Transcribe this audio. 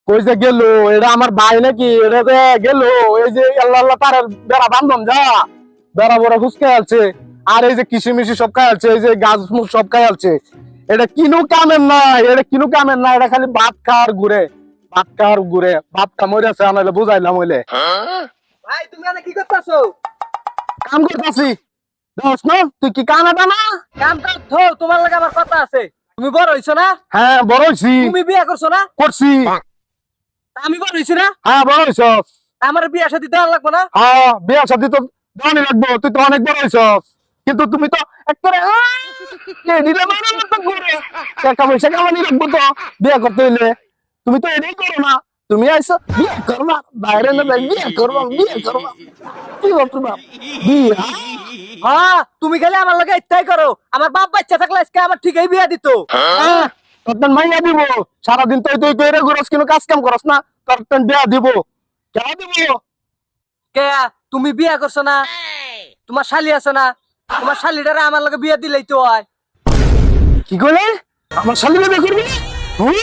কই যে গেল? এটা আমার ভাই নাকি? এটা যে গেল এই যে আল্লাহ আল্লাহ তার বেড়া বান্ধন যা বেড়া বড় ফুসকে আছে, আর এই যে কিশমিশি সব খাই আছে, এই যে গাছ মুখ সব খাই আছে। এটা কিনু কামের না, এটা কিনু কামের না, এটা খালি ভাত খাওয়ার ঘুরে, ভাত খাওয়ার ঘুরে। ভাতটা মরে আছে, আনাইলে বুঝাইলাম হইলে। ভাই তুমি এনে কি করতেছো? কাম করতেছি। দোস না তুই কি কানাটা না? কাম কাজ থো, তোমার লাগে আমার কথা আছে। তুমি বড় হইছো না? হ্যাঁ বড় হইছি। তুমি বিয়ে করছো না? করছি। আমি বড় হইছি না? হ্যাঁ বড় হইছ। আমার বিয়ে শাদী দেওয়া লাগবে না? হ্যাঁ বিয়া শাদী তো দানি লাগবো, তুই তো অনেক বড় হইছ। কিন্তু তুমি তো একবারে দিলে মানে মতো করে টাকা পয়সা কামানি লাগবো তো বিয়ে করতে হইলে। তুমি তো এটাই করো না। তুমি আইসো বিয়ে করবা, বাইরে না বিয়ে করবা, বিয়ে করবা। কি করতো বাপ বিয়ে? হ্যাঁ তুমি খালি আমার লাগে ইচ্ছাই করো। আমার বাপ বাচ্চা থাকলে আজকে আমার ঠিকই বিয়ে দিত। হ্যাঁ তোর মাইয়া দিব। সারাদিন তুই কইরে ঘুরস, কিন্তু কাজ কাম করস না। তোর বিয়া দিব কেন দিব? কে তুমি বিয়ে করছো না? তোমার শালি আছে না? তোমার শালিটারে আমার লাগে বিয়ে দিলেই তো হয়। কি কইলে? আমার শালি বিয়ে করবি? হুম?